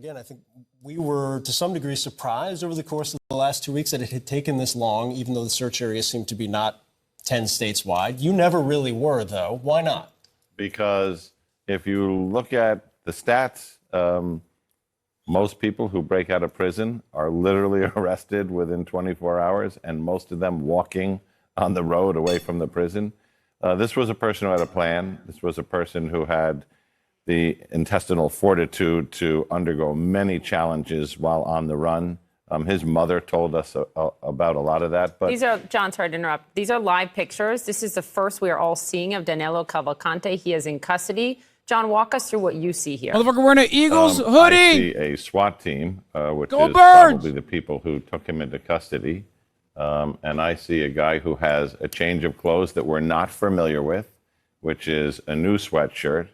again, I think we were to some degree surprised over the course of the last 2 weeks that it had taken this long, even though the search area seemed to be not 10 states wide. You never really were, though. Why not? Because if you look at the stats, most people who break out of prison are literally arrested within 24 hours, and most of them walking on the road away from the prison. This was a person who had a plan. This was a person who had the intestinal fortitude to undergo many challenges while on the run. His mother told us about a lot of that. But these are, John, sorry to interrupt. These are live pictures. This is the first we are all seeing of Danilo Cavalcante. He is in custody. John, walk us through what you see here. Motherfucker wearing an Eagles hoodie. I see a SWAT team, which Go is Birds! probably the people who took him into custody. And I see a guy who has a change of clothes that we're not familiar with, which is a new sweatshirt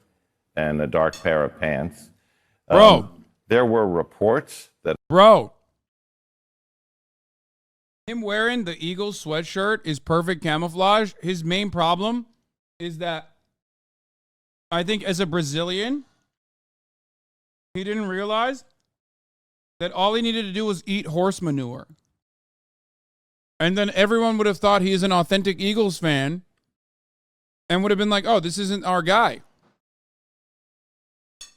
and a dark pair of pants. Bro. There were reports that... Bro. Him wearing the Eagles sweatshirt is perfect camouflage. His main problem is that I think as a Brazilian, he didn't realize that all he needed to do was eat horse manure. And then everyone would have thought he is an authentic Eagles fan and would have been like, oh, this isn't our guy.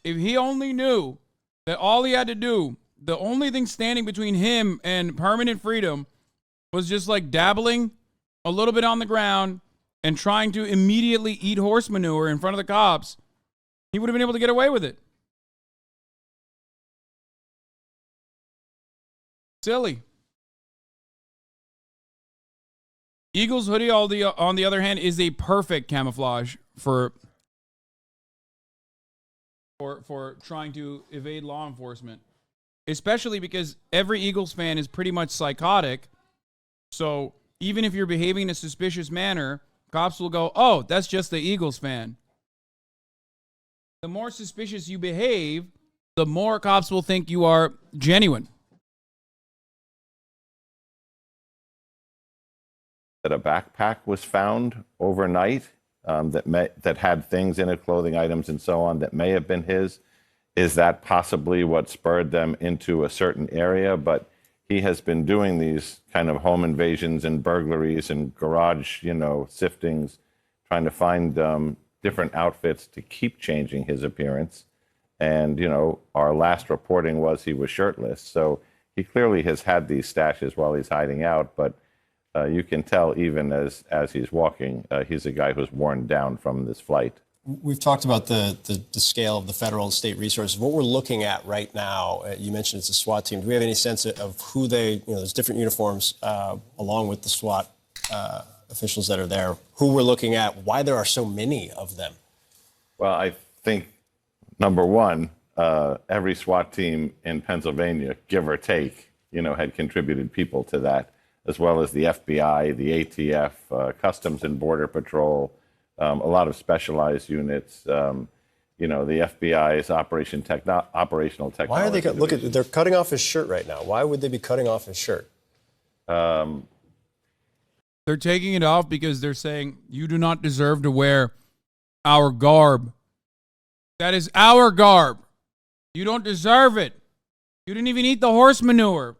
If he only knew that all he had to do, the only thing standing between him and permanent freedom was just like dabbling a little bit on the ground and trying to immediately eat horse manure in front of the cops, he would have been able to get away with it. Silly. Eagles hoodie, on the other hand, is a perfect camouflage for trying to evade law enforcement, especially because every Eagles fan is pretty much psychotic. So even if you're behaving in a suspicious manner, cops will go, oh, that's just the Eagles fan. The more suspicious you behave, the more cops will think you are genuine. That a backpack was found overnight that had things in it, clothing items and so on, that may have been his. Is that possibly what spurred them into a certain area? But he has been doing these kind of home invasions and burglaries and garage, siftings, trying to find different outfits to keep changing his appearance. And, our last reporting was he was shirtless. So he clearly has had these stashes while he's hiding out. But you can tell even as he's walking, he's a guy who's worn down from this flight. We've talked about the scale of the federal and state resources. What we're looking at right now, you mentioned it's a SWAT team. Do we have any sense of who there's different uniforms along with the SWAT officials that are there, who we're looking at, why there are so many of them? Well, I think, number one, every SWAT team in Pennsylvania, give or take, had contributed people to that, as well as the FBI, the ATF, Customs and Border Patrol, a lot of specialized units, the FBI's operational technology. Why are they, they're cutting off his shirt right now. Why would they be cutting off his shirt? They're taking it off because they're saying, you do not deserve to wear our garb. That is our garb. You don't deserve it. You didn't even eat the horse manure.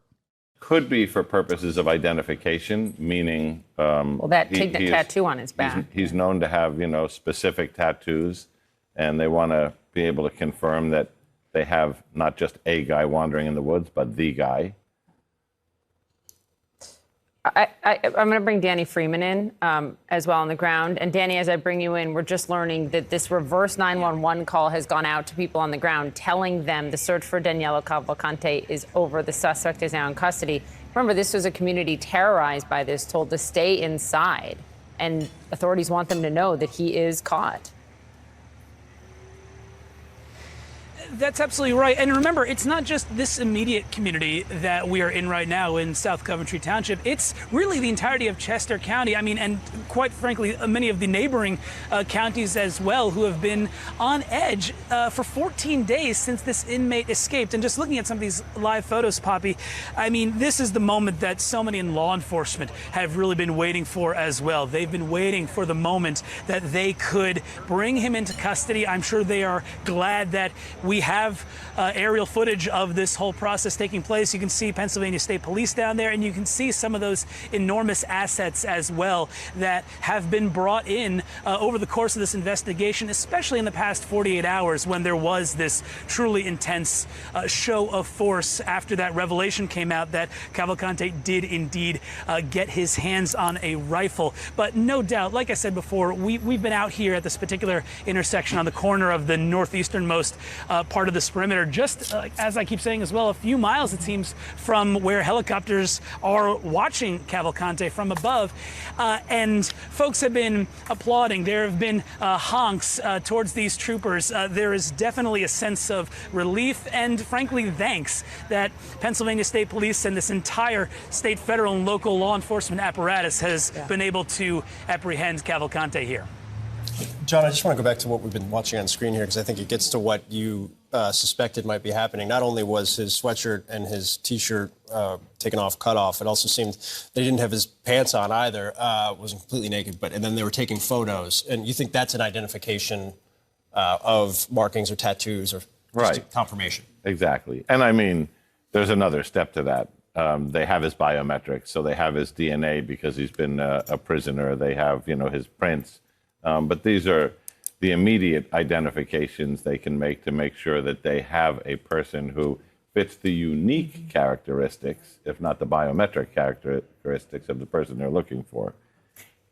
Could be for purposes of identification, meaning... take the tattoo on his back. He's known to have, specific tattoos, and they want to be able to confirm that they have not just a guy wandering in the woods, but the guy. I'm going to bring Danny Freeman in as well on the ground. And Danny, as I bring you in, we're just learning that this reverse 911 call has gone out to people on the ground, telling them the search for Danilo Cavalcante is over. The suspect is now in custody. Remember, this was a community terrorized by this, told to stay inside. And authorities want them to know that he is caught. That's absolutely right. And remember, it's not just this immediate community that we are in right now in South Coventry Township. It's really the entirety of Chester County. I mean, and quite frankly, many of the neighboring counties as well, who have been on edge for 14 days since this inmate escaped. And just looking at some of these live photos, Poppy, I mean, this is the moment that so many in law enforcement have really been waiting for as well. They've been waiting for the moment that they could bring him into custody. I'm sure they are glad that we we have aerial footage of this whole process taking place. You can see Pennsylvania State Police down there, and you can see some of those enormous assets as well that have been brought in over the course of this investigation, especially in the past 48 hours when there was this truly intense show of force after that revelation came out that Cavalcante did indeed get his hands on a rifle. But no doubt, like I said before, we've been out here at this particular intersection on the corner of the northeasternmost part of this perimeter, just as I keep saying as well, a few miles, it seems, from where helicopters are watching Cavalcante from above. And folks have been applauding. There have been honks towards these troopers. There is definitely a sense of relief and, frankly, thanks that Pennsylvania State Police and this entire state, federal, and local law enforcement apparatus has been able to apprehend Cavalcante here. John, I just want to go back to what we've been watching on screen here, because I think it gets to what you suspected might be happening. Not only was his sweatshirt and his T-shirt taken off, cut off, it also seemed they didn't have his pants on either, wasn't completely naked, and then they were taking photos. And you think that's an identification of markings or tattoos or just confirmation? Exactly. And I mean, there's another step to that. They have his biometrics, so they have his DNA because he's been a prisoner. They have, his prints. But these are the immediate identifications they can make to make sure that they have a person who fits the unique characteristics, if not the biometric characteristics of the person they're looking for.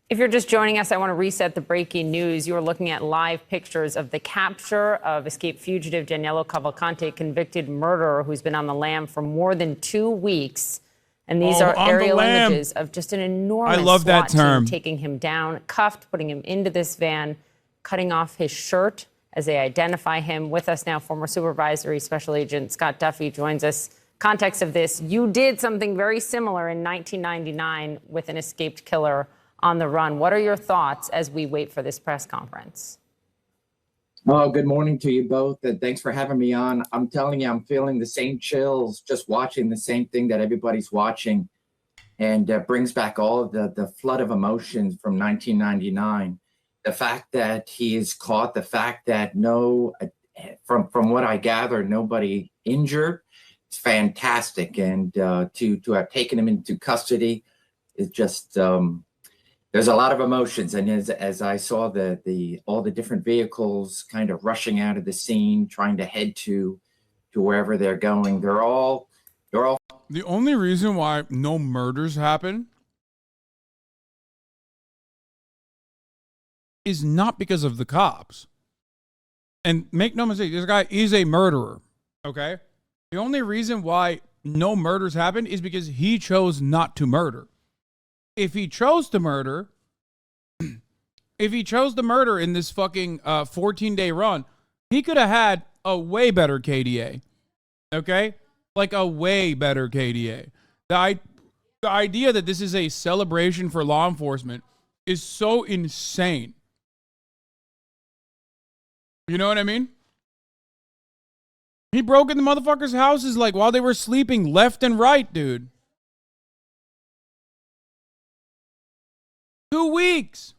If you're just joining us, I want to reset the breaking news. You're looking at live pictures of the capture of escaped fugitive Daniele Cavalcante, convicted murderer who's been on the lam for more than 2 weeks. And these are aerial images of just an enormous SWAT team taking him down, cuffed, putting him into this van, cutting off his shirt as they identify him. With us now, former Supervisory Special Agent Scott Duffy joins us. Context of this, you did something very similar in 1999 with an escaped killer on the run. What are your thoughts as we wait for this press conference? Oh, good morning to you both, and thanks for having me on. I'm telling you, I'm feeling the same chills just watching the same thing that everybody's watching, and brings back all of the flood of emotions from 1999. The fact that he is caught, the fact that from what I gather, nobody injured, it's fantastic. And to have taken him into custody is just there's a lot of emotions. And as I saw all the different vehicles kind of rushing out of the scene, trying to head to wherever they're going, they're all. The only reason why no murders happen is not because of the cops. And make no mistake, this guy is a murderer, okay? The only reason why no murders happen is because he chose not to murder. If he chose to murder, in this fucking 14-day run, he could have had a way better KDA, okay? Like a way better KDA. The idea that this is a celebration for law enforcement is so insane. You know what I mean? He broke in the motherfuckers' houses like while they were sleeping left and right, dude. 2 weeks.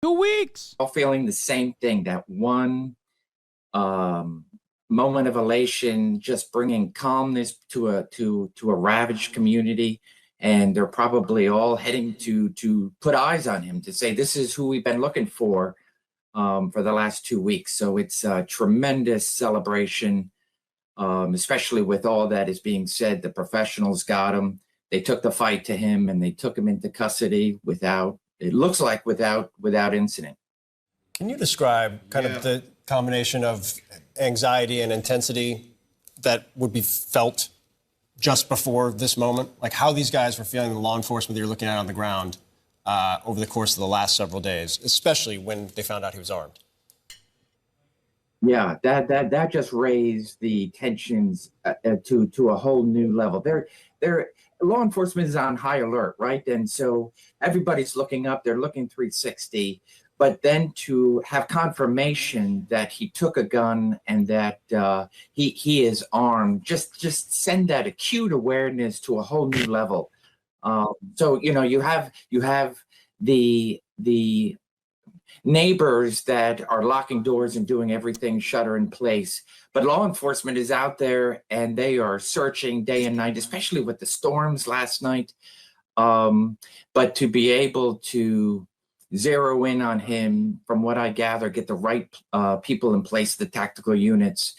2 weeks. All feeling the same thing, that one moment of elation, just bringing calmness to a ravaged community. And they're probably all heading to put eyes on him, to say, this is who we've been looking for the last 2 weeks. So it's a tremendous celebration, especially with all that is being said. The professionals got him. They took the fight to him, and they took him into custody without incident. Can you describe kind of the combination of anxiety and intensity that would be felt just before this moment? Like how these guys were feeling, the law enforcement that you're looking at on the ground over the course of the last several days, especially when they found out he was armed? Yeah, that just raised the tensions to a whole new level. Law enforcement is on high alert, right? And so everybody's looking up, they're looking 360, but then to have confirmation that he took a gun and that he is armed, just send that acute awareness to a whole new level. So, you have the neighbors that are locking doors and doing everything shutter in place. But law enforcement is out there and they are searching day and night, especially with the storms last night. But to be able to zero in on him, from what I gather, get the right people in place, the tactical units,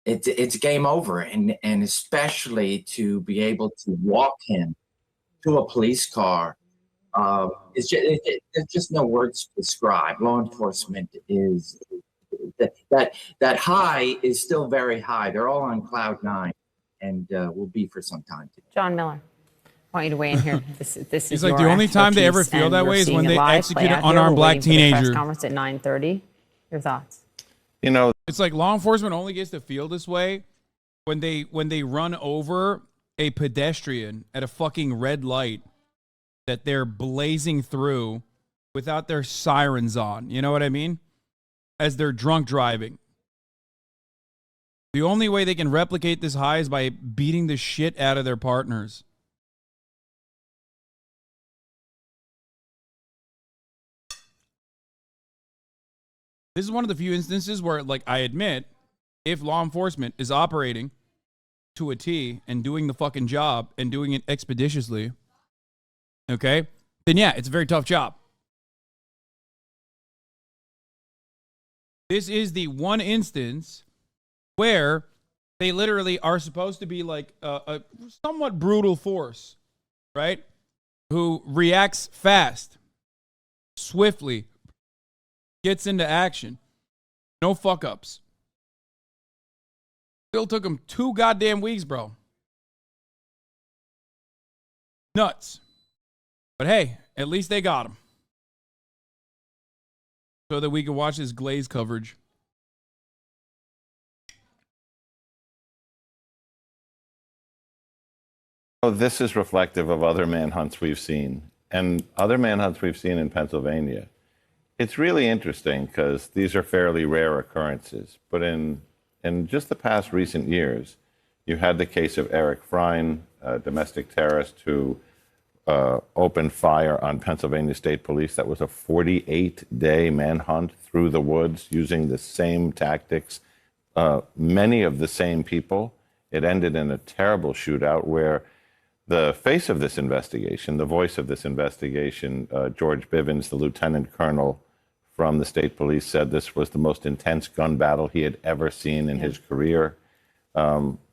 it's game over. And especially to be able to walk him to a police car. There's just no words to describe. Law enforcement is that high is still very high. They're all on cloud nine, and will be for some time today. John Miller, I want you to weigh in here. This is He's like, your the only time they ever expertise, feel and that we're way is seeing when it they live execute play an out here. unarmed We're black waiting for the press teenager. conference at 9:30. Your thoughts? You know, It's like law enforcement only gets to feel this way when they run over a pedestrian at a fucking red light that they're blazing through without their sirens on. You know what I mean? As they're drunk driving. The only way they can replicate this high is by beating the shit out of their partners. This is one of the few instances where, like, I admit, if law enforcement is operating to a T and doing the fucking job and doing it expeditiously, okay, then yeah, it's a very tough job. This is the one instance where they literally are supposed to be like a somewhat brutal force, right? Who reacts fast, swiftly, gets into action. No fuck ups. Still took them 2 goddamn weeks, bro. Nuts. But hey, at least they got him. So that we can watch this Glaze coverage. this is reflective of other manhunts we've seen, and other manhunts we've seen in Pennsylvania. It's really interesting because these are fairly rare occurrences. But in just the past recent years, you had the case of Eric Frein, a domestic terrorist who opened fire on Pennsylvania State Police. That was a 48-day manhunt through the woods using the same tactics, many of the same people. It ended in a terrible shootout where the face of this investigation, the voice of this investigation, George Bivens, the lieutenant colonel from the state police, said this was the most intense gun battle he had ever seen in his career.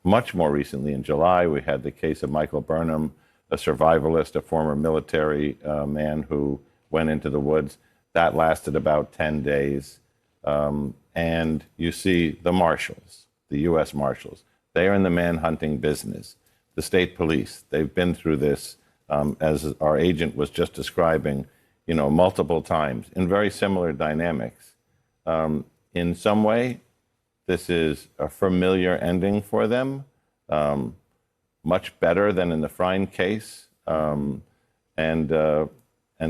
Much more recently, in July, we had the case of Michael Burnham, a survivalist, a former military man who went into the woods. That lasted about 10 days. And you see the marshals, the U.S. Marshals. They are in the manhunting business. The state police, they've been through this, as our agent was just describing, multiple times in very similar dynamics. In some way, this is a familiar ending for them, much better than in the Frein case, and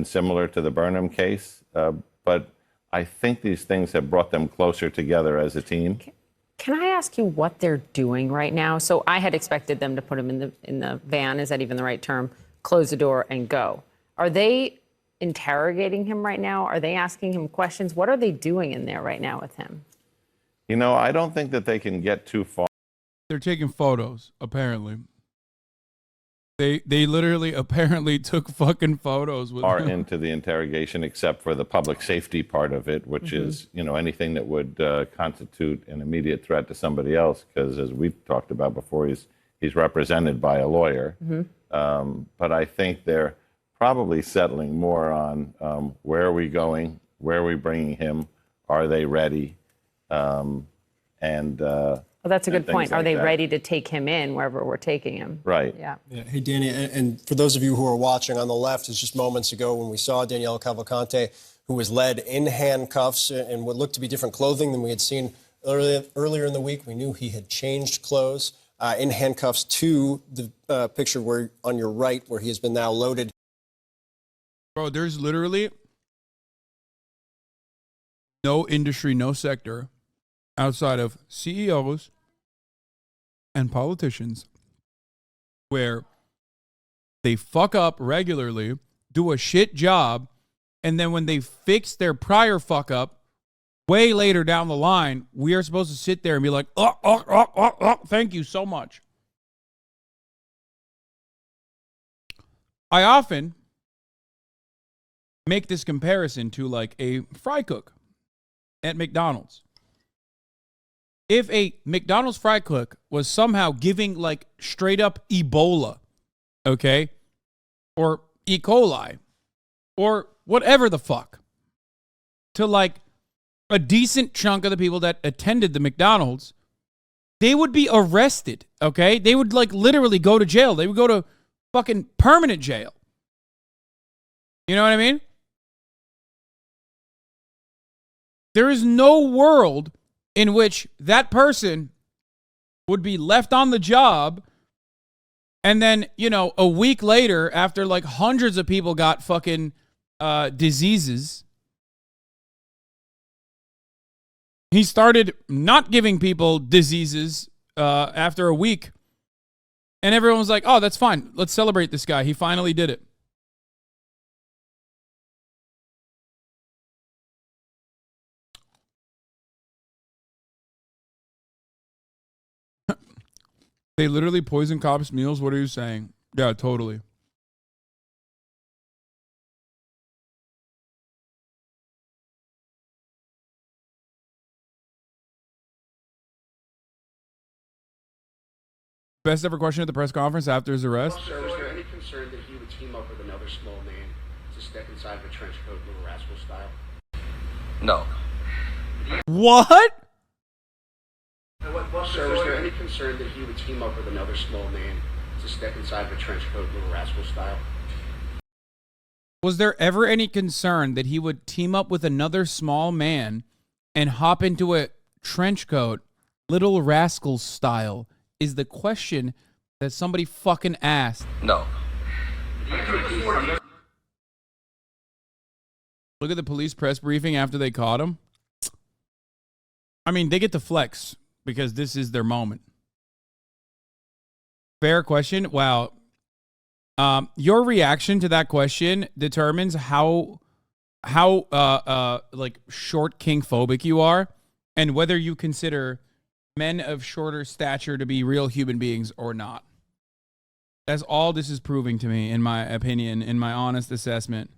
similar to the Burnham case. But I think these things have brought them closer together as a team. Can I ask you what they're doing right now? So I had expected them to put him in the van. Is that even the right term? Close the door and go. Are they interrogating him right now? Are they asking him questions? What are they doing in there right now with him? I don't think that they can get too far. They're taking photos, apparently. They literally apparently took fucking photos with Far him. into the interrogation, except for the public safety part of it, which is, anything that would constitute an immediate threat to somebody else. Because as we've talked about before, he's represented by a lawyer. But I think they're probably settling more on where are we going, where are we bringing him, are they ready, Well, that's a good point. Are like they that. ready to take him in wherever we're taking him? Right. Yeah. Yeah. Hey, Danny, and for those of you who are watching on the left, it's just moments ago when we saw Danielle Cavalcante, who was led in handcuffs in what looked to be different clothing than we had seen earlier in the week. We knew he had changed clothes in handcuffs to the picture where on your right, where he has been now loaded. Bro, there's literally no industry, no sector outside of CEOs and politicians where they fuck up regularly, do a shit job, And then when they fix their prior fuck up, way later down the line, we are supposed to sit there and be like, thank you so much. I often make this comparison to like a fry cook at McDonald's. If a McDonald's fry cook was somehow giving like straight up Ebola, okay, or E. coli, or whatever the fuck, to like a decent chunk of the people that attended the McDonald's, they would be arrested, okay? They would like literally go to jail. They would go to fucking permanent jail. You know what I mean? There is no world in which that person would be left on the job and then, you know, a week later, after like hundreds of people got fucking diseases, he started not giving people diseases after a week. And everyone was like, oh, that's fine. Let's celebrate this guy. He finally did it. They literally poison cops' meals? What are you saying? Yeah, totally. Best ever question at the press conference after his arrest? Sir, is there any concern that he would team up with another small man to step inside of a trench coat, Little Rascal style? No. What? Sir, is there any concern that he would team up with another small man to step inside of a trench coat, Little Rascal style? Was there ever any concern that he would team up with another small man and hop into a trench coat, Little Rascal style? Is the question that somebody fucking asked. No. Look at the police press briefing after they caught him. I mean, they get to flex because this is their moment. Fair question. Wow. Your reaction to that question determines how like short king phobic you are and whether you consider men of shorter stature to be real human beings or not. That's all this is proving to me, in my opinion, in my honest assessment.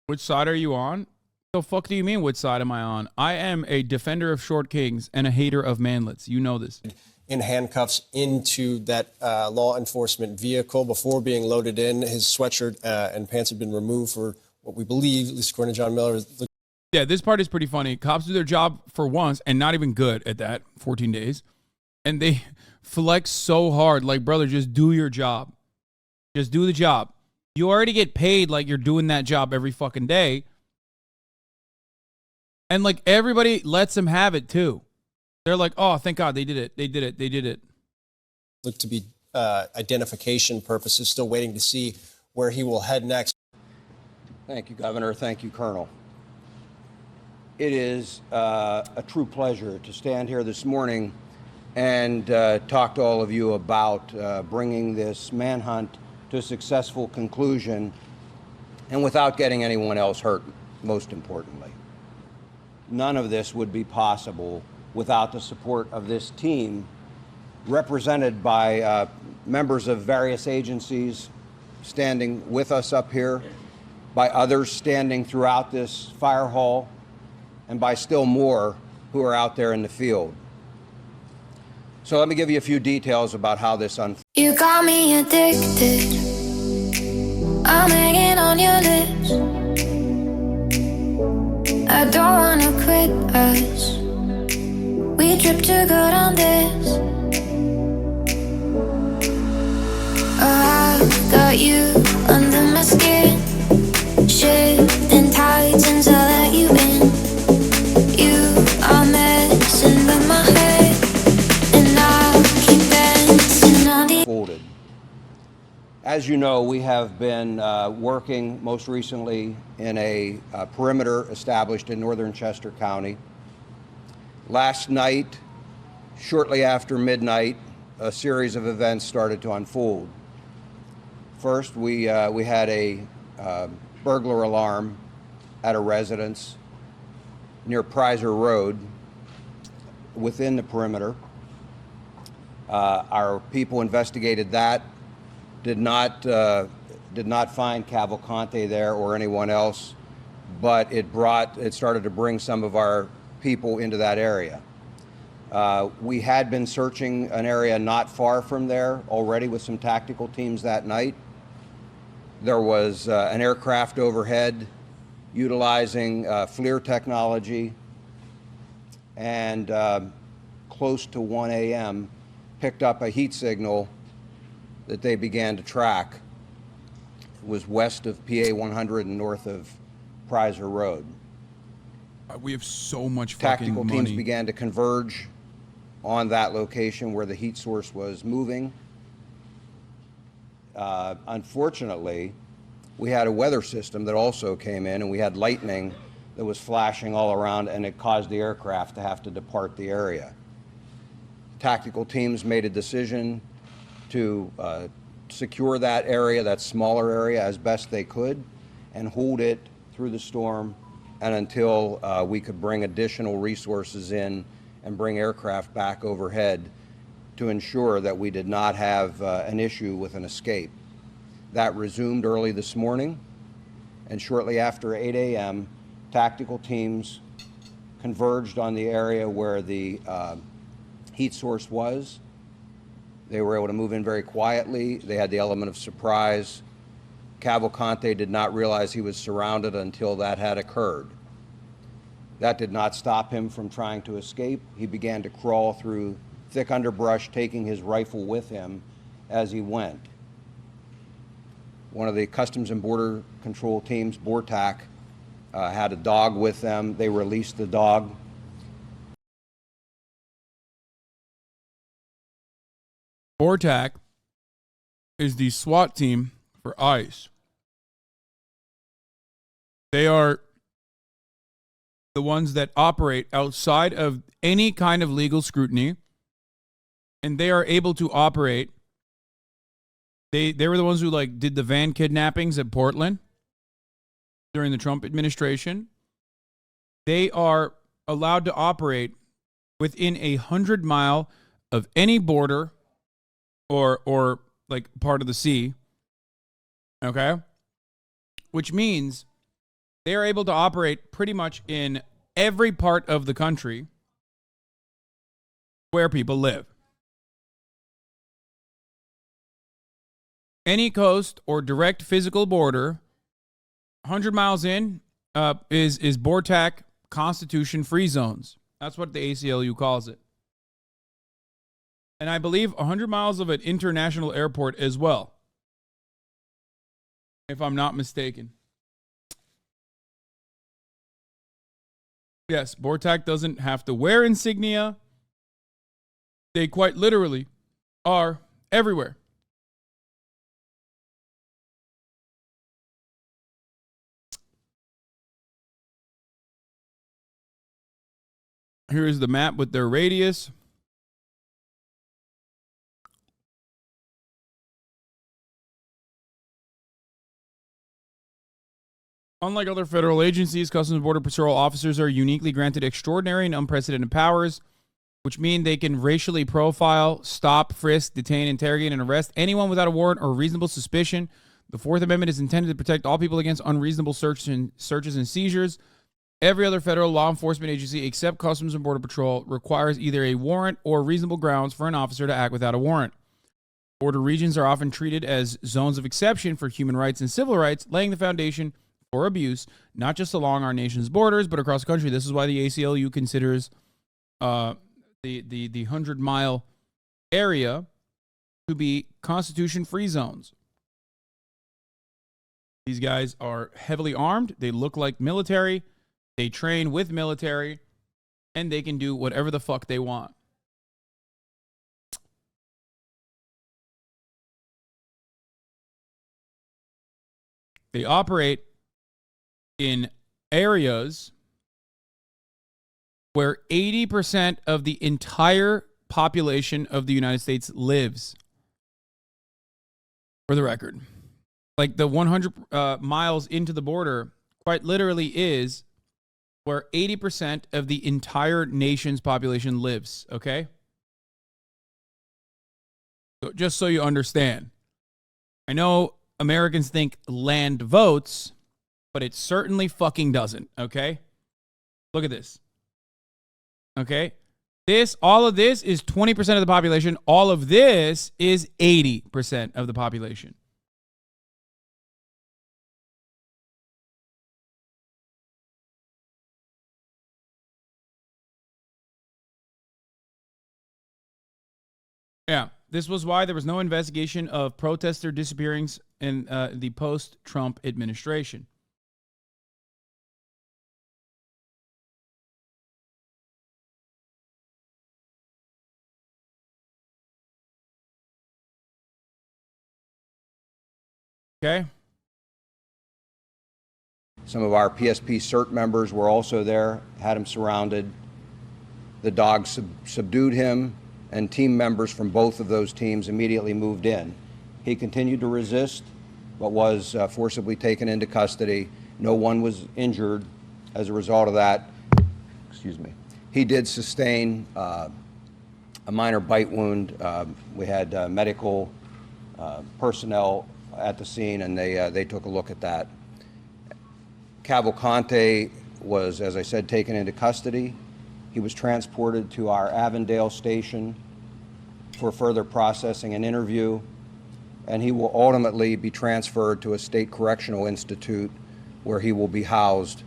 Which side are you on? The fuck do you mean, which side am I on? I am a defender of short kings and a hater of manlets. You know this. In handcuffs into that law enforcement vehicle before being loaded in. His sweatshirt and pants had been removed for what we believe, at least according to John Miller. Yeah, this part is pretty funny. Cops do their job for once and not even good at that, 14 days. And they flex so hard. Like, brother, just do your job. Just do the job. You already get paid like you're doing that job every fucking day. And like everybody lets them have it too. They're like, oh, thank God they did it. They did it. They did it. Look to be identification purposes, still waiting to see where he will head next. Thank you, Governor. Thank you, Colonel. It is a true pleasure to stand here this morning and talk to all of you about bringing this manhunt to a successful conclusion and without getting anyone else hurt, most importantly. None of this would be possible without the support of this team represented by members of various agencies standing with us up here, by others standing throughout this fire hall, and by still more who are out there in the field. So let me give you a few details about how this unfolded. You got me addicted. I'm hanging on your lips. I don't wanna quit us. We trip too good on this. I got you under my skin. Shifting tides until I let you in. You are messing with my head, and I keep dancing on the. As you know, we have been working most recently in a perimeter established in northern Chester County. Last night, shortly after midnight, a series of events started to unfold. First, we had a burglar alarm at a residence near Prizer Road within the perimeter. Our people investigated that, did not find Cavalcante there or anyone else, but it started to bring some of our people into that area. We had been searching an area not far from there already with some tactical teams that night. There was an aircraft overhead utilizing FLIR technology, and close to 1 a.m. picked up a heat signal that they began to track. It was west of PA 100 and north of Prizer Road. We have so much fucking Tactical money. teams began to converge on that location where the heat source was moving. Unfortunately, we had a weather system that also came in, and we had lightning that was flashing all around, and it caused the aircraft to have to depart the area. Tactical teams made a decision to secure that area, that smaller area, as best they could, and hold it through the storm and until we could bring additional resources in and bring aircraft back overhead to ensure that we did not have an issue with an escape. That resumed early this morning, and shortly after 8 a.m., tactical teams converged on the area where the heat source was. They were able to move in very quietly. They had the element of surprise. Cavalcante did not realize he was surrounded until that had occurred. That did not stop him from trying to escape. He began to crawl through thick underbrush, taking his rifle with him as he went. One of the Customs and Border Control teams, BORTAC, had a dog with them. They released the dog. BORTAC is the SWAT team for ICE. They are the ones that operate outside of any kind of legal scrutiny, and they are able to operate. They were the ones who did the van kidnappings at Portland during the Trump administration. They are allowed to operate within 100 mile of any border or part of the sea. Okay? Which means they are able to operate pretty much in every part of the country where people live. Any coast or direct physical border, 100 miles in, is BORTAC Constitution free zones. That's what the ACLU calls it. And I believe 100 miles of an international airport as well, if I'm not mistaken. Yes, BORTAC doesn't have to wear insignia. They quite literally are everywhere. Here is the map with their radius. Unlike other federal agencies, Customs and Border Patrol officers are uniquely granted extraordinary and unprecedented powers, which mean they can racially profile, stop, frisk, detain, interrogate, and arrest anyone without a warrant or reasonable suspicion. The Fourth Amendment is intended to protect all people against unreasonable searches and seizures. Every other federal law enforcement agency except Customs and Border Patrol requires either a warrant or reasonable grounds for an officer to act without a warrant. Border regions are often treated as zones of exception for human rights and civil rights, laying the foundation for abuse, not just along our nation's borders, but across the country. This is why the ACLU considers the 100-mile area to be Constitution-free zones. These guys are heavily armed. They look like military. They train with military, and they can do whatever the fuck they want. They operate in areas where 80% of the entire population of the United States lives. For the record, like the 100 miles into the border quite literally is where 80% of the entire nation's population lives, okay? So just so you understand, I know Americans think land votes, but it certainly fucking doesn't, okay? Look at this. Okay? All of this is 20% of the population. All of this is 80% of the population. Yeah, this was why there was no investigation of protester disappearings in the post-Trump administration. Okay. Some of our PSP CERT members were also there, had him surrounded. The dogs subdued him, and team members from both of those teams immediately moved in. He continued to resist, but was forcibly taken into custody. No one was injured as a result of that. Excuse me. He did sustain a minor bite wound. We had medical personnel at the scene, and they took a look at that. Cavalcante was, as I said, taken into custody. He was transported to our Avondale station for further processing and interview, and he will ultimately be transferred to a state correctional institute where he will be housed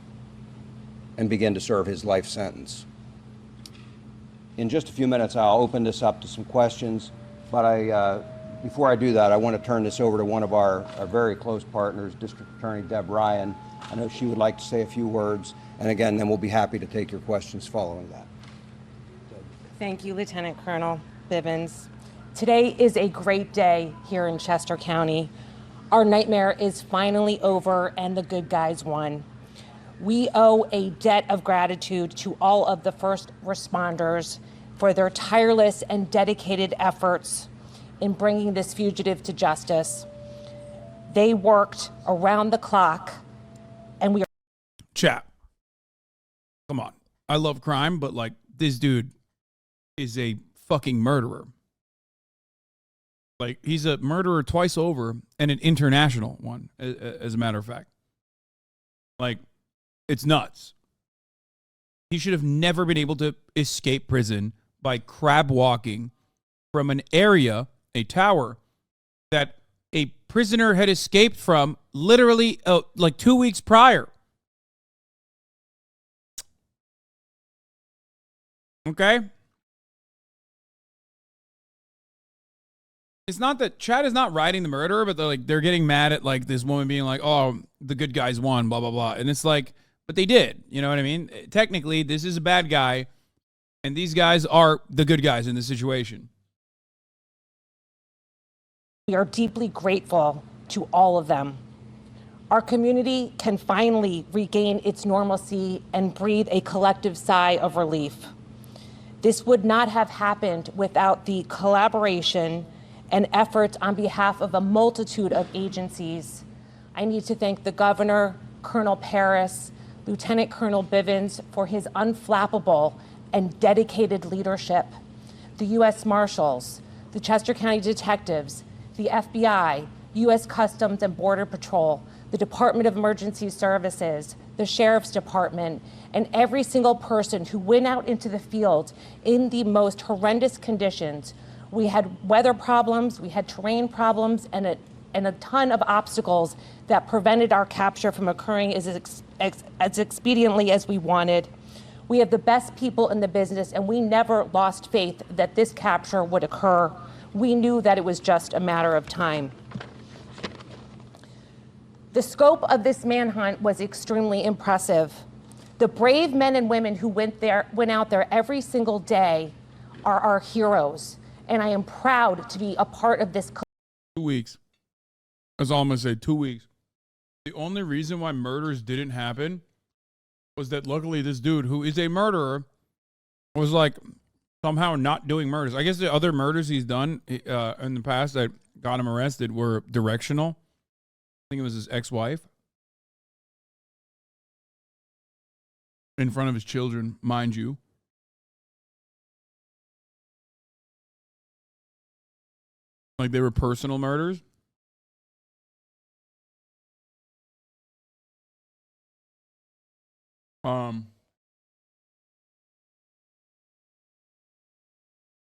and begin to serve his life sentence. In just a few minutes, I'll open this up to some questions, but before I do that, I want to turn this over to one of our very close partners, District Attorney Deb Ryan. I know she would like to say a few words, and again, then we'll be happy to take your questions following that. Thank you, Lieutenant Colonel Bivens. Today is a great day here in Chester County. Our nightmare is finally over and the good guys won. We owe a debt of gratitude to all of the first responders for their tireless and dedicated efforts in bringing this fugitive to justice. They worked around the clock, and we are... Chat. Come on. I love crime, but like this dude is a fucking murderer. Like he's a murderer twice over and an international one, as a matter of fact. Like, it's nuts. He should have never been able to escape prison by crab walking from an area, a tower, that a prisoner had escaped from literally like 2 weeks prior. Okay? It's not that Chad is not riding the murderer, but they're getting mad at like this woman being like, oh, the good guys won, blah, blah, blah. And it's like, but they did. You know what I mean? Technically, this is a bad guy, and these guys are the good guys in this situation. We are deeply grateful to all of them. Our community can finally regain its normalcy and breathe a collective sigh of relief. This would not have happened without the collaboration and efforts on behalf of a multitude of agencies. I need to thank the Governor, Colonel Paris, Lieutenant Colonel Bivens for his unflappable and dedicated leadership, the U.S. Marshals, the Chester County Detectives, the FBI, U.S. Customs and Border Patrol, the Department of Emergency Services, the Sheriff's Department, and every single person who went out into the field in the most horrendous conditions. We had weather problems, we had terrain problems, and a ton of obstacles that prevented our capture from occurring as expediently as we wanted. We have the best people in the business, and we never lost faith that this capture would occur. We knew that it was just a matter of time. The scope of this manhunt was extremely impressive. The brave men and women who went out there every single day are our heroes, and I am proud to be a part of this. 2 weeks. That's all I'm going to say, 2 weeks. The only reason why murders didn't happen was that luckily this dude, who is a murderer, was like somehow not doing murders. I guess the other murders he's done in the past that got him arrested were directional. I think it was his ex-wife in front of his children, mind you. Like they were personal murders.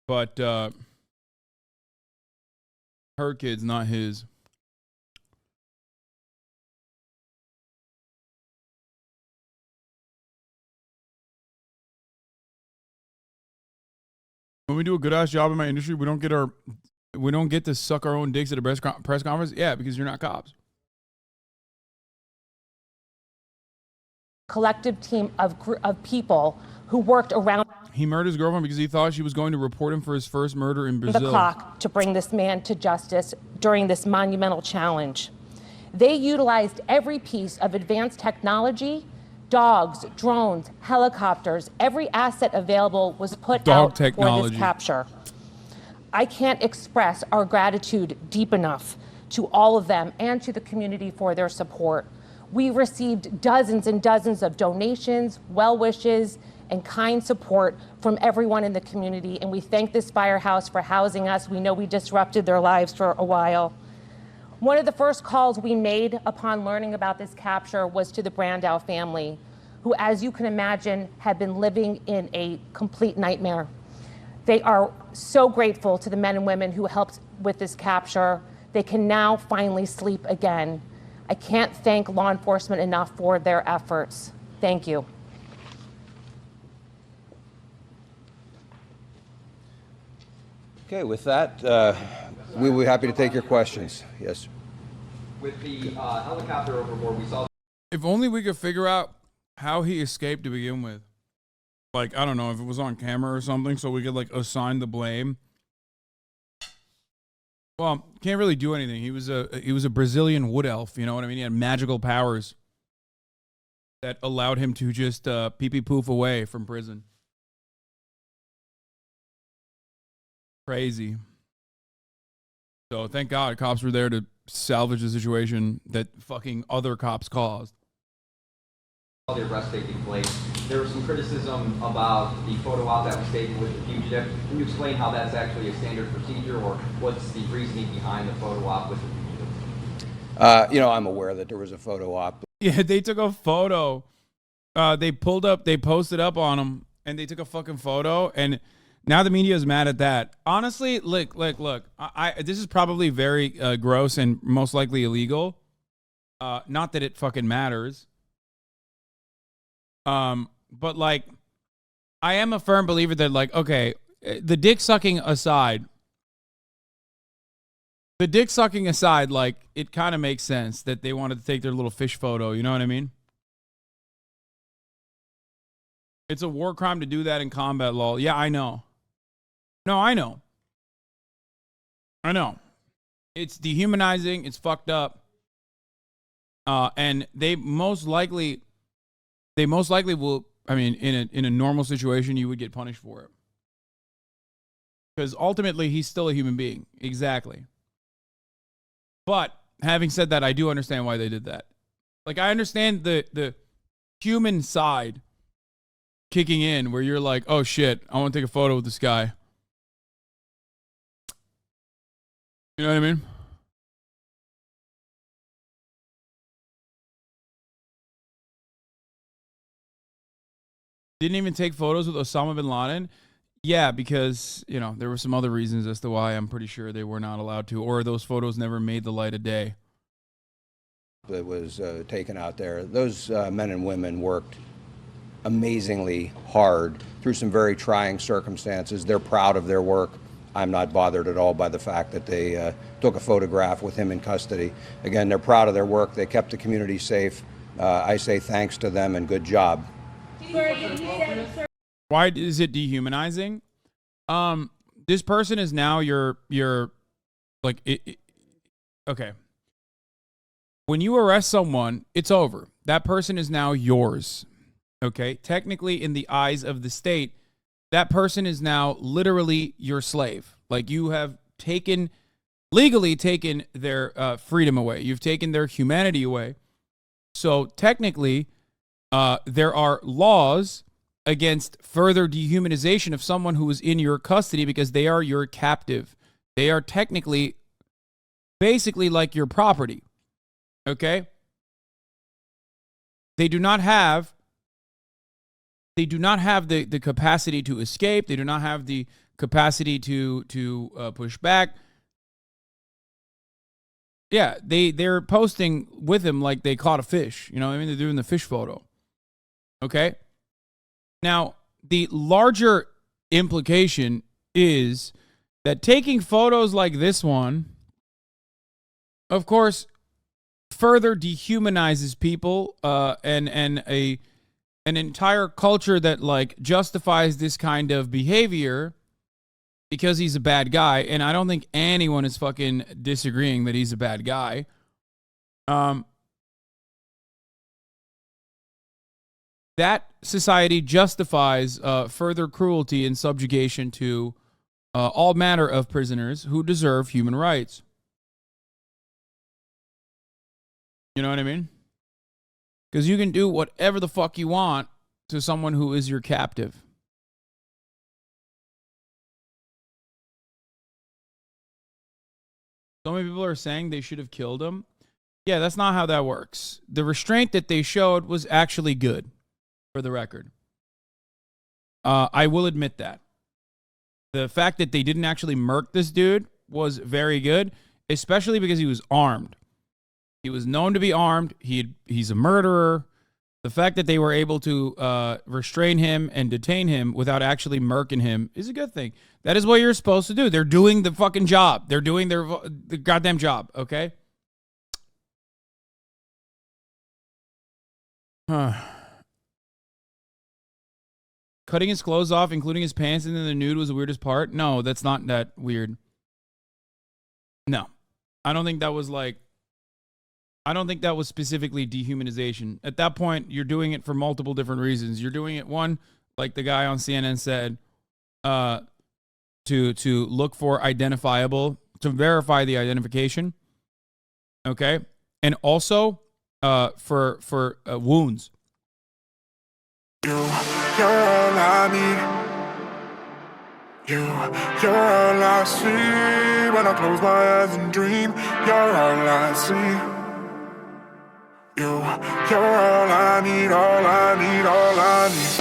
But her kids, not his. When we do a good ass job in my industry, we don't get to suck our own dicks at a press conference. Yeah, because you're not cops. Collective team of people who worked around He murdered his girlfriend because he thought she was going to report him for his first murder in Brazil. the clock to bring this man to justice during this monumental challenge. They utilized every piece of advanced technology, dogs, drones, helicopters, every asset available was put out for this capture. I can't express our gratitude deep enough to all of them and to the community for their support. We received dozens and dozens of donations, well wishes, and kind support from everyone in the community, and we thank this firehouse for housing us. We know we disrupted their lives for a while. One of the first calls we made upon learning about this capture was to the Brandow family, who, as you can imagine, had been living in a complete nightmare. They are so grateful to the men and women who helped with this capture. They can now finally sleep again. I can't thank law enforcement enough for their efforts. Thank you. Okay, with that, we will be happy to take your questions. Yes. With the helicopter overboard, we saw. If only we could figure out how he escaped to begin with. Like, I don't know if it was on camera or something, so we could like assign the blame. Well, can't really do anything. He was a Brazilian wood elf, you know what I mean? He had magical powers that allowed him to just pee-pee poof away from prison. Crazy. So thank God cops were there to salvage the situation that fucking other cops caused. The arrest taking place. There was some criticism about the photo op that was taken with the fugitive. Can you explain how that's actually a standard procedure, or what's the reasoning behind the photo op with the fugitive? You know, I'm aware that there was a photo op. Yeah, they took a photo. They posted up on him, and they took a fucking photo, and now the media is mad at that. Honestly, look. This is probably very gross and most likely illegal. Not that it fucking matters. But like, I am a firm believer that, like, okay, the dick sucking aside, like, it kind of makes sense that they wanted to take their little fish photo. You know what I mean? It's a war crime to do that in combat law. Yeah, I know. No, I know. It's dehumanizing. It's fucked up. And they most likely will. I mean, in a normal situation, you would get punished for it. Because ultimately, he's still a human being. Exactly. But having said that, I do understand why they did that. Like, I understand the human side kicking in where you're like, oh shit, I want to take a photo with this guy. You know what I mean? Didn't even take photos with Osama bin Laden? Yeah, because, you know, there were some other reasons as to why I'm pretty sure they were not allowed to, or those photos never made the light of day. That was taken out there. Those men and women worked amazingly hard through some very trying circumstances. They're proud of their work. I'm not bothered at all by the fact that they took a photograph with him in custody. Again, they're proud of their work. They kept the community safe. I say thanks to them and good job. Why is it dehumanizing? This person is now your like okay. when you arrest someone, it's over. That person is now yours. Okay? Technically, in the eyes of the state, that person is now literally your slave. Like, you have legally taken their freedom away. You've taken their humanity away. So technically, there are laws against further dehumanization of someone who is in your custody because they are your captive. They are technically, basically like your property. Okay? They do not have the capacity to escape. They do not have the capacity to push back. Yeah, they're posting with him like they caught a fish. You know what I mean? They're doing the fish photo. Okay? Now, the larger implication is that taking photos like this one, of course, further dehumanizes people and an entire culture that like justifies this kind of behavior because he's a bad guy. And I don't think anyone is fucking disagreeing that he's a bad guy. That society justifies further cruelty and subjugation to all manner of prisoners who deserve human rights. You know what I mean? Because you can do whatever the fuck you want to someone who is your captive. So many people are saying they should have killed him. Yeah, that's not how that works. The restraint that they showed was actually good, for the record. I will admit that. The fact that they didn't actually murk this dude was very good, especially because he was armed. He was known to be armed. He's a murderer. The fact that they were able to restrain him and detain him without actually murking him is a good thing. That is what you're supposed to do. They're doing the fucking job. They're doing the goddamn job, okay? Cutting his clothes off, including his pants, and then the nude was the weirdest part? No, that's not that weird. No. I don't think that was specifically dehumanization. At that point, you're doing it for multiple different reasons. You're doing it, one, like the guy on CNN said, to look for identifiable, to verify the identification. Okay? And also for wounds. You're all I need. You're all I see when I close my eyes and dream. You're all I see. You're all I need, all I need, all I need.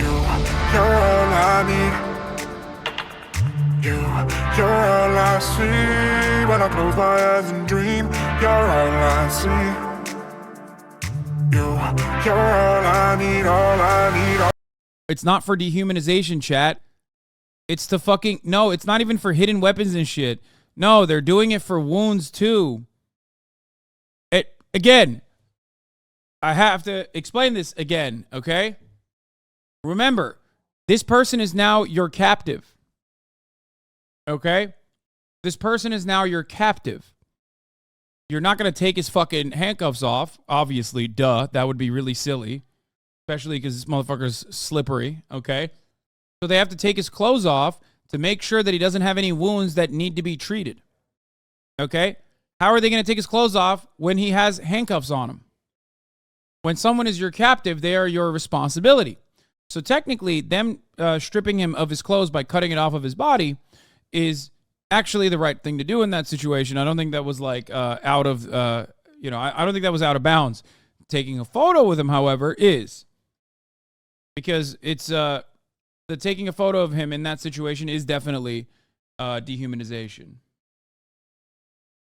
You're all I need. You're all I see when I close my eyes and dream. You're all I see. You're all I need, all I need. It's not for dehumanization, chat. It's to fucking... No, it's not even for hidden weapons and shit. No, they're doing it for wounds too. Again, I have to explain this again, okay? Remember, this person is now your captive. Okay? This person is now your captive. You're not going to take his fucking handcuffs off, obviously, duh. That would be really silly. Especially because this motherfucker's slippery, okay? So they have to take his clothes off to make sure that he doesn't have any wounds that need to be treated. Okay? How are they going to take his clothes off when he has handcuffs on him? When someone is your captive, they are your responsibility. So technically, them stripping him of his clothes by cutting it off of his body is actually the right thing to do in that situation. I don't think that was like out of, I don't think that was out of bounds. Taking a photo with him, however, is. Because it's, the taking a photo of him in that situation is definitely dehumanization.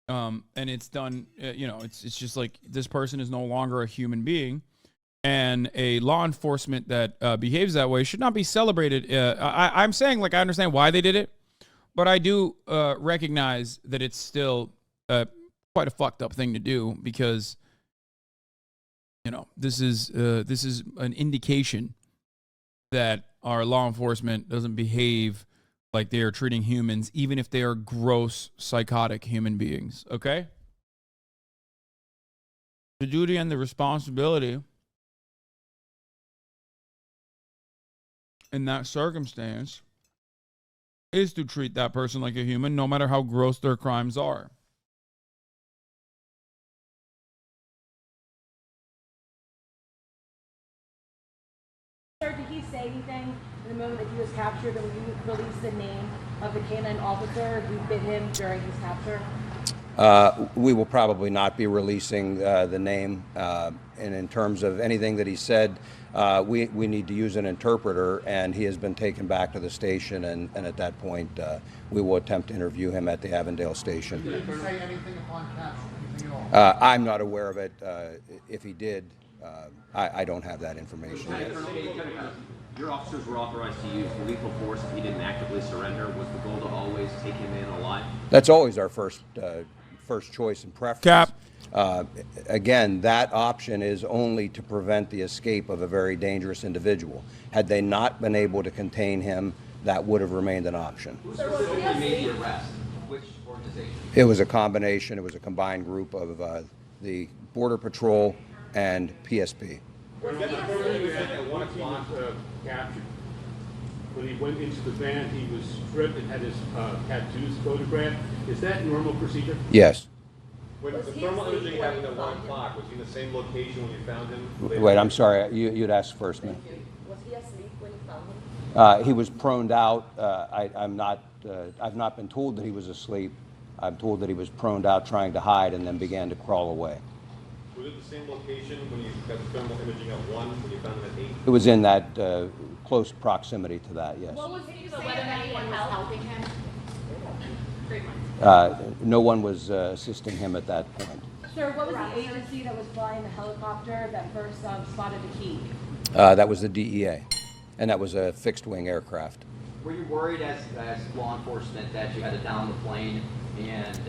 And it's done, it's just like this person is no longer a human being. And a law enforcement that behaves that way should not be celebrated. I'm saying, like, I understand why they did it, but I do recognize that it's still quite a fucked up thing to do because, this is an indication that our law enforcement doesn't behave like they are treating humans, even if they are gross, psychotic human beings. Okay? the duty and the responsibility in that circumstance is to treat that person like a human, no matter how gross their crimes are. Sir, did he say anything in the moment that he was captured, and you released the name of the canine officer who bit him during his capture? We will probably not be releasing the name. And in terms of anything that he said, we need to use an interpreter, and he has been taken back to the station, and at that point, we will attempt to interview him at the Avondale station. Did he say anything upon capture? Anything at all? I'm not aware of it. If he did, I don't have that information yet. Your officers were authorized to use lethal force if he didn't actively surrender. Was the goal to always take him in alive? That's always our first choice and preference. Cap. Again, that option is only to prevent the escape of a very dangerous individual. Had they not been able to contain him, that would have remained an option. Who specifically made the arrest? Which organization? It was a combination. It was a combined group of the Border Patrol and PSP. At 1 o'clock captured. When he went into the van, he was stripped and had his tattoos photographed. Is that normal procedure? Yes. When the thermal imaging happened at 1 o'clock, was he in the same location when you found him? Wait, I'm sorry. You'd ask first, man. Was he asleep when you found him? He was proned out. I've not been told that he was asleep. I'm told that he was proned out trying to hide and then began to crawl away. Was it the same location when you got the thermal imaging at 1 when you found him at 8? It was in that close proximity to that, yes. What was he so whether anyone was helping him? No one was assisting him at that point. Sir, what was the agency that was flying the helicopter that first spotted the key? That was the DEA, and that was a fixed-wing aircraft. Were you worried as law enforcement that you had to down the plane and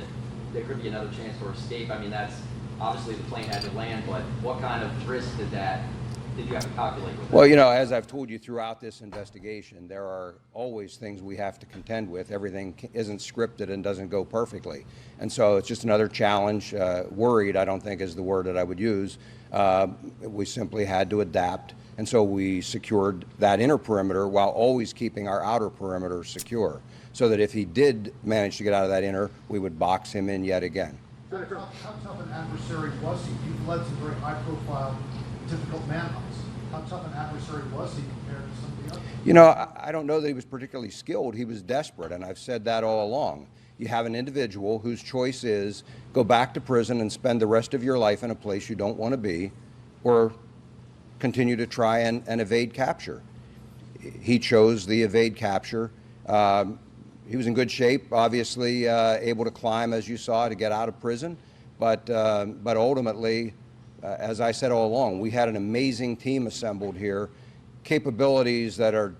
there could be another chance for escape? I mean, that's obviously the plane had to land, but what kind of risk did you have to calculate with that? Well, you know, as I've told you throughout this investigation, there are always things we have to contend with. Everything isn't scripted and doesn't go perfectly. And so it's just another challenge. Worried, I don't think, is the word that I would use. We simply had to adapt. And so we secured that inner perimeter while always keeping our outer perimeter secure, so that if he did manage to get out of that inner, we would box him in yet again. How tough an adversary was he? You've led some very high-profile, difficult manhunts. How tough an adversary was he compared to some of the others? You know, I don't know that he was particularly skilled. He was desperate, and I've said that all along. You have an individual whose choice is go back to prison and spend the rest of your life in a place you don't want to be, or continue to try and evade capture. He chose the evade capture. He was in good shape, obviously able to climb, as you saw, to get out of prison. But ultimately, as I said all along, we had an amazing team assembled here, capabilities that are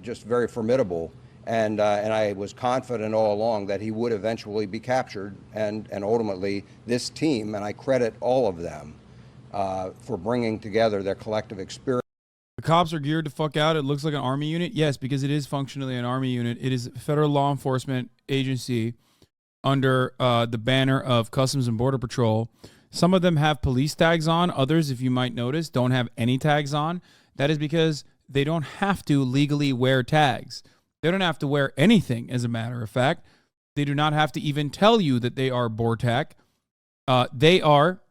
just very formidable. And I was confident all along that he would eventually be captured. And ultimately, this team, and I credit all of them for bringing together their collective experience. The cops are geared to fuck out. It looks like an Army unit. Yes, because it is functionally an Army unit. It is a federal law enforcement agency under the banner of Customs and Border Patrol. Some of them have police tags on. Others, if you might notice, don't have any tags on. That is because they don't have to legally wear tags. They don't have to wear anything, as a matter of fact. They do not have to even tell you that they are BORTAC. They are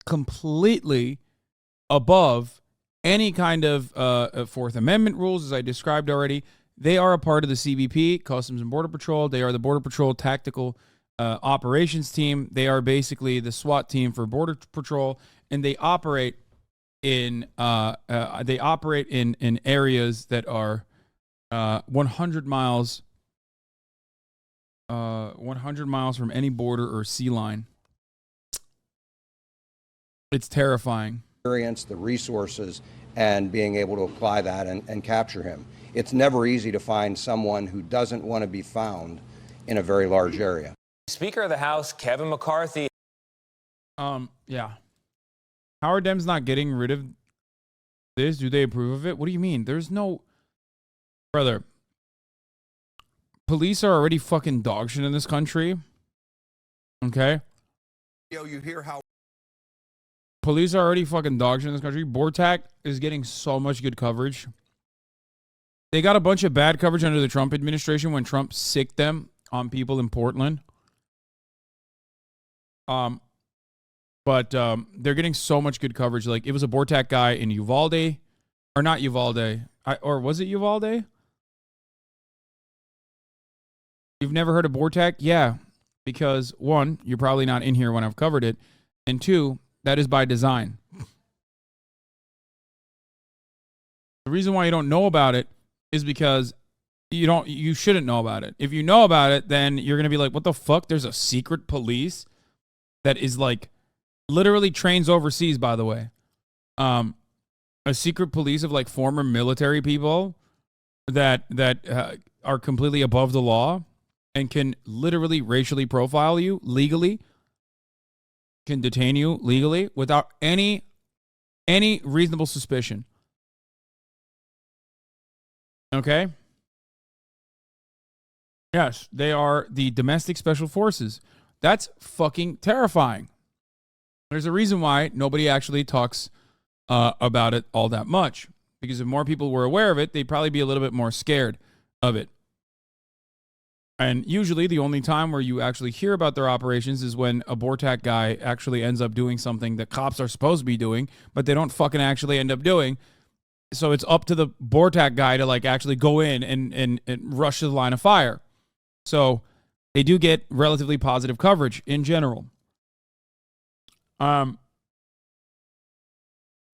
completely above any kind of Fourth Amendment rules, as I described already. They are a part of the CBP, Customs and Border Patrol. They are the Border Patrol Tactical Operations Team. They are basically the SWAT team for Border Patrol, and they operate in areas that are 100 miles from any border or sea line. It's terrifying. The resources and being able to apply that and capture him. It's never easy to find someone who doesn't want to be found in a very large area. Speaker of the House, Kevin McCarthy. Yeah. How are Dems not getting rid of this? Do they approve of it? What do you mean? There's no... Brother, police are already fucking dog shit in this country. Okay? Yo, you hear how police are already fucking dog shit in this country. BORTAC is getting so much good coverage. They got a bunch of bad coverage under the Trump administration when Trump sicked them on people in Portland. But they're getting so much good coverage. Like, it was a BORTAC guy in Uvalde, or not Uvalde, or was it Uvalde? You've never heard of BORTAC? Yeah, because one, you're probably not in here when I've covered it, and two, that is by design. The reason why you don't know about it is because you shouldn't know about it. If you know about it, then you're going to be like, what the fuck? There's a secret police that is like literally trains overseas, by the way. A secret police of like former military people that are completely above the law and can literally racially profile you legally, can detain you legally without any reasonable suspicion. Okay? Yes, they are the domestic special forces. That's fucking terrifying. There's a reason why nobody actually talks about it all that much. Because if more people were aware of it, they'd probably be a little bit more scared of it. And usually the only time where you actually hear about their operations is when a BORTAC guy actually ends up doing something that cops are supposed to be doing, but they don't fucking actually end up doing. So it's up to the BORTAC guy to like actually go in and rush to the line of fire. So they do get relatively positive coverage in general.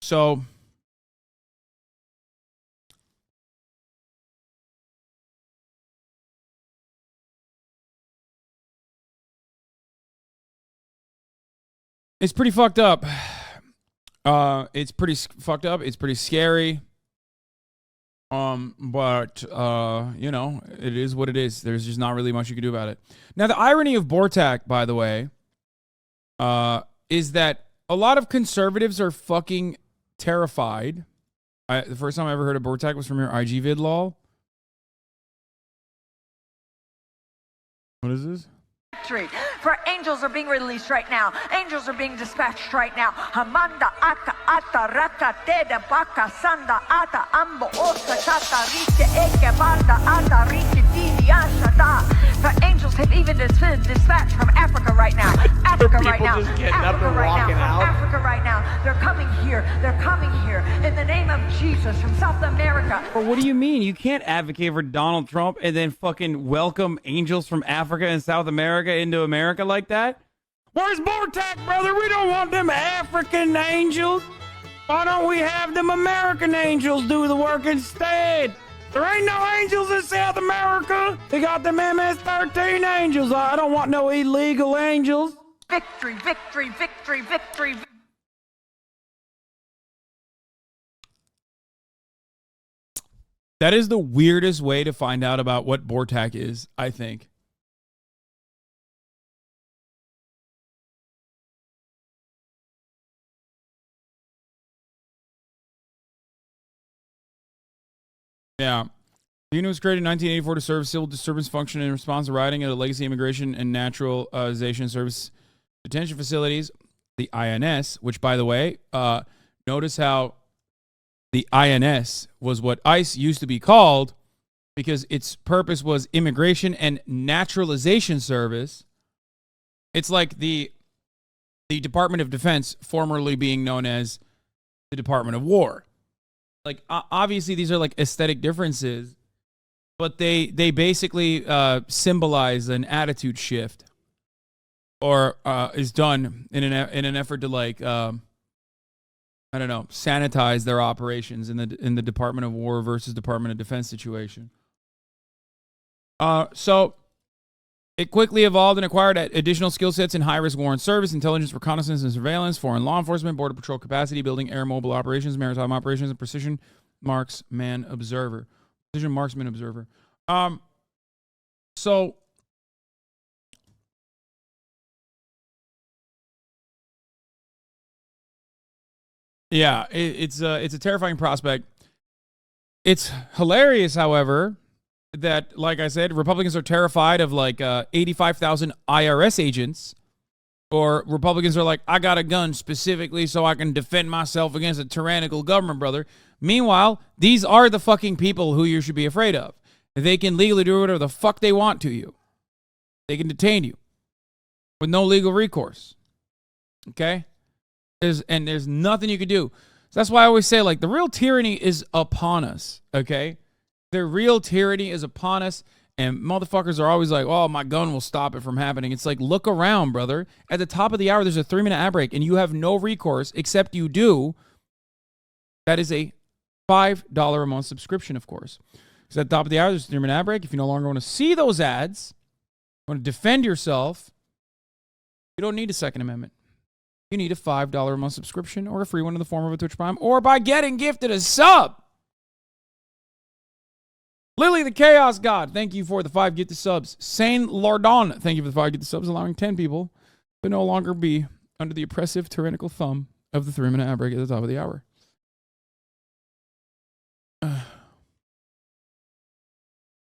So it's pretty fucked up. It's pretty fucked up. It's pretty scary. But you know, it is what it is. There's just not really much you can do about it. Now, the irony of BORTAC, by the way, is that a lot of conservatives are fucking terrified. The first time I ever heard of BORTAC was from your IG vid, lol. What is this? For angels are being released right now. Angels are being dispatched right now. Hamanda aka ata raka teda baka sanda ata ambo osa kata rike eke banda ata rike didi ashada. The angels have even been dispatched from Africa right now. Africa right now. Just getting up and walking out. Africa right now. They're coming here. They're coming here in the name of Jesus from South America. Or what do you mean? You can't advocate for Donald Trump and then fucking welcome angels from Africa and South America into America like that? Where's BORTAC, brother? We don't want them African angels. Why don't we have them American angels do the work instead? There ain't no angels in South America. They got them MS-13 angels. I don't want no illegal angels. Victory, victory, victory, victory. That is the weirdest way to find out about what BORTAC is, I think. Yeah. The unit was created in 1984 to serve civil disturbance function in response to rioting at a legacy immigration and naturalization service detention facilities, the INS, which, by the way, notice how the INS was what ICE used to be called because its purpose was immigration and naturalization service. It's like the Department of Defense, formerly being known as the Department of War. Like, obviously, these are like aesthetic differences, but they basically symbolize an attitude shift, or is done in an effort to like I don't know, sanitize their operations in the Department of War versus Department of Defense situation. So it quickly evolved and acquired additional skill sets in high-risk warrant service, intelligence, reconnaissance, and surveillance, foreign law enforcement, border patrol capacity building, air mobile operations, maritime operations, and precision marksman observer. Precision marksman observer. So yeah, it's a terrifying prospect. It's hilarious, however, that, like I said, Republicans are terrified of like 85,000 IRS agents Or Republicans are like, I got a gun specifically so I can defend myself against a tyrannical government, brother. Meanwhile, these are the fucking people who you should be afraid of. They can legally do whatever the fuck they want to you. They can detain you with no legal recourse. Okay? There's nothing you can do. So that's why I always say, like, the real tyranny is upon us. Okay? The real tyranny is upon us. And motherfuckers are always like, oh, my gun will stop it from happening. It's like, look around, brother. At the top of the hour, there's a 3-minute ad break, and you have no recourse, except you do. That is a $5 a month subscription, of course. Because at the top of the hour, there's a 3-minute ad break. If you no longer want to see those ads, want to defend yourself, you don't need a Second Amendment. You need a $5 a month subscription or a free one in the form of a Twitch Prime or by getting gifted a sub. Lily the Chaos God, thank you for the 5 gifted subs. Sane Lardon, thank you for the 5 gifted subs, allowing 10 people to no longer be under the oppressive, tyrannical thumb of the 3-minute ad break at the top of the hour.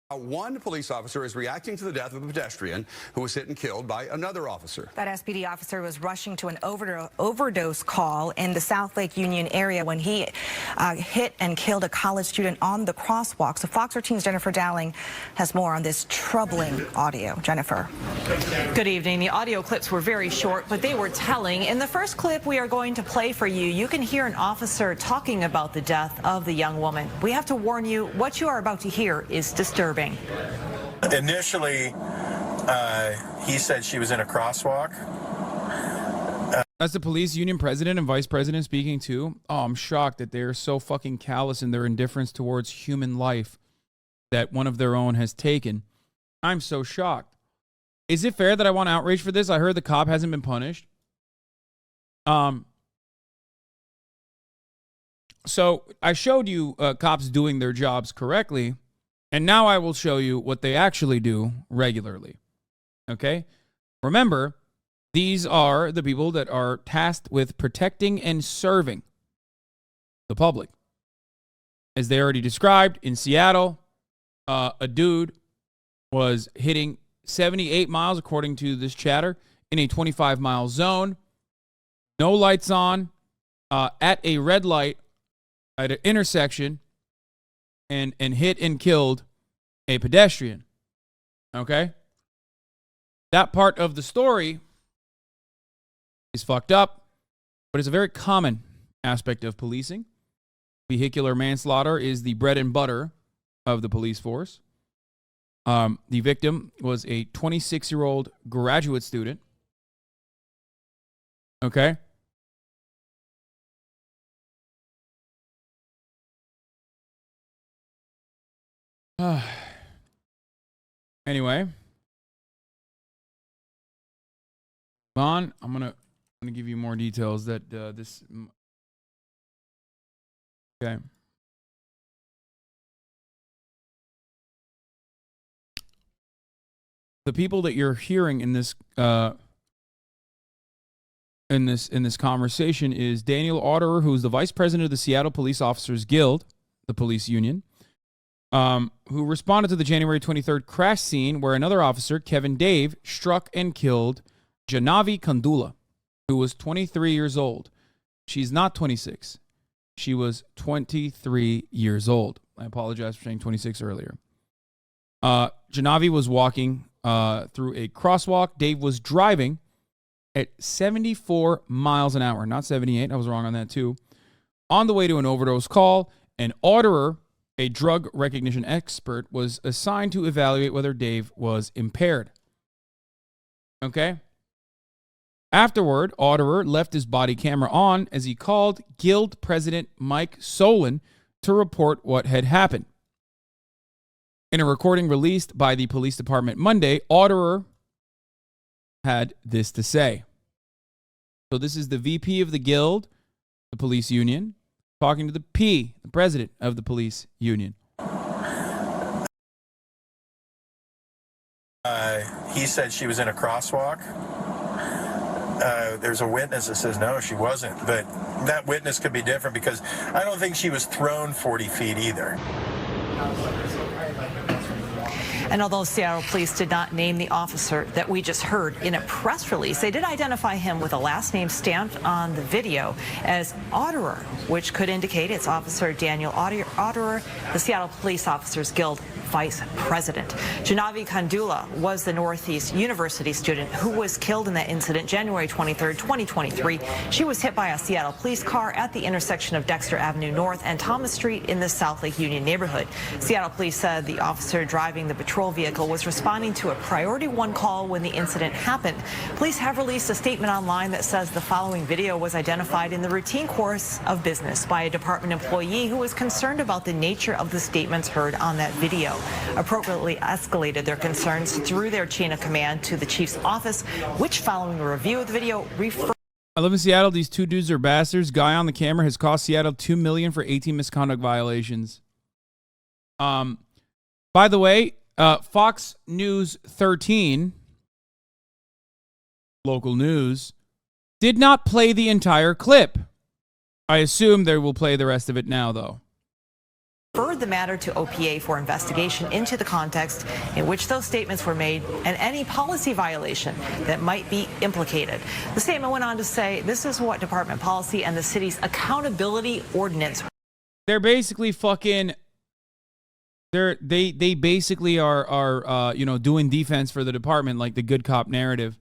One police officer is reacting to the death of a pedestrian who was hit and killed by another officer. That SPD officer was rushing to an overdose call in the South Lake Union area when he hit and killed a college student on the crosswalk. So Fox 13's Jennifer Dowling has more on this troubling audio. Jennifer. Good evening. The audio clips were very short, but they were telling. In the first clip we are going to play for you, you can hear an officer talking about the death of the young woman. We have to warn you, what you are about to hear is disturbing. Initially, he said she was in a crosswalk. That's the police union president and vice president speaking too. Oh, I'm shocked that they're so fucking callous in their indifference towards human life that one of their own has taken. I'm so shocked. Is it fair that I want outrage for this? I heard the cop hasn't been punished. So I showed you cops doing their jobs correctly. And now I will show you what they actually do regularly. Okay? Remember, these are the people that are tasked with protecting and serving the public. As they already described, in Seattle, a dude was hitting 78 miles, according to this chatter, in a 25-mile zone. No lights on, at a red light, at an intersection, and hit and killed a pedestrian. Okay? That part of the story is fucked up, but it's a very common aspect of policing. Vehicular manslaughter is the bread and butter of the police force. The victim was a 26-year-old graduate student. Okay? Anyway, I'm gonna give you more details that this. Okay. The people that you're hearing in this in this conversation is Daniel Otterer, who's the vice president of the Seattle Police Officers Guild, the police union. Who responded to the January 23rd crash scene where another officer, Kevin Dave, struck and killed Janavi Kandula, who was 23 years old. She's not 26. She was 23 years old. I apologize for saying 26 earlier. Janavi was walking through a crosswalk. Dave was driving at 74 miles an hour, not 78. I was wrong on that too. On the way to an overdose call, an Otterer, a drug recognition expert, was assigned to evaluate whether Dave was impaired. Okay? Afterward, Otterer left his body camera on as he called Guild President Mike Solon to report what had happened. In a recording released by the police department Monday, Otterer had this to say. So this is the VP of the Guild, the police union, talking to the president of the police union. He said she was in a crosswalk. There's a witness that says no, she wasn't. But that witness could be different because I don't think she was thrown 40 feet either. And although Seattle police did not name the officer that we just heard in a press release, they did identify him with a last name stamped on the video as Otterer, which could indicate it's Officer Daniel Otterer, the Seattle Police Officers Guild vice president. Janavi Kandula was the Northeast University student who was killed in that incident January 23, 2023. She was hit by a Seattle police car at the intersection of Dexter Avenue North and Thomas Street in the South Lake Union neighborhood. Seattle police said the officer driving the patrol vehicle was responding to a priority 1 call when the incident happened. Police have released a statement online that says the following video was identified in the routine course of business by a department employee who was concerned about the nature of the statements heard on that video. Appropriately escalated their concerns through their chain of command to the chief's office, which, following a review of the video, referred. I live in Seattle. These two dudes are bastards. Guy on the camera has cost Seattle $2 million for 18 misconduct violations. By the way, Fox News 13, local news, did not play the entire clip. I assume they will play the rest of it now, though. Referred the matter to OPA for investigation into the context in which those statements were made and any policy violation that might be implicated. The statement went on to say this is what department policy and the city's accountability ordinance. They're basically fucking. They basically are doing defense for the department, like the good cop narrative.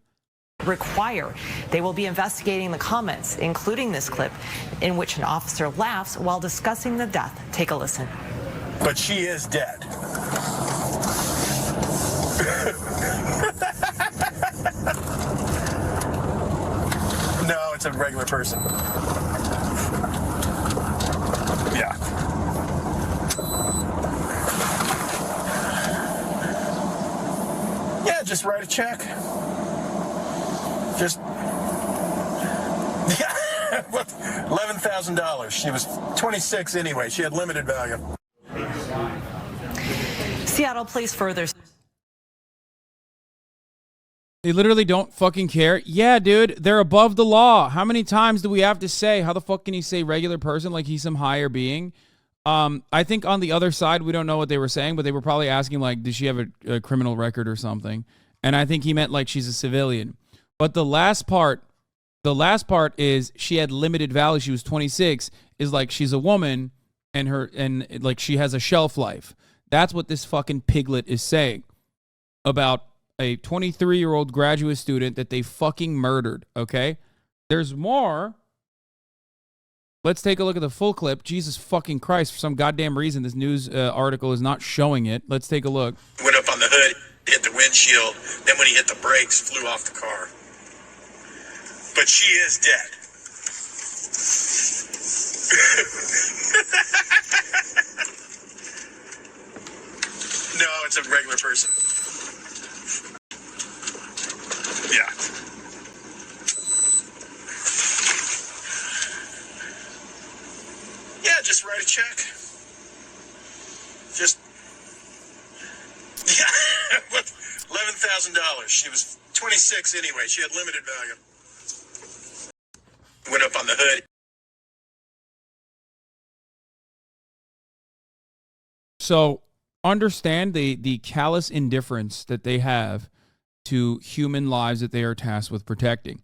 Require. They will be investigating the comments, including this clip, in which an officer laughs while discussing the death. Take a listen. But she is dead. No, it's a regular person. Yeah. Yeah, just write a check. Just, yeah, $11,000. She was 26 anyway. She had limited value. Seattle police further. They literally don't fucking care. Yeah, dude, they're above the law. How many times do we have to say, how the fuck can he say regular person like he's some higher being? I think on the other side, we don't know what they were saying, but they were probably asking, like, does she have a criminal record or something? And I think he meant like she's a civilian. But the last part is she had limited value. She was 26. Is like she's a woman and like she has a shelf life. That's what this fucking piglet is saying about a 23-year-old graduate student that they fucking murdered. Okay, there's more. Let's take a look at the full clip. Jesus fucking Christ! For some goddamn reason, this news article is not showing it. Let's take a look. Went up on the hood, hit the windshield. Then when he hit the brakes, flew off the car. But she is dead. No, it's a regular person. Yeah. Yeah, just write a check. Just, yeah, $11,000. She was 26 anyway. She had limited value. Went up on the hood. So understand the callous indifference that they have to human lives that they are tasked with protecting.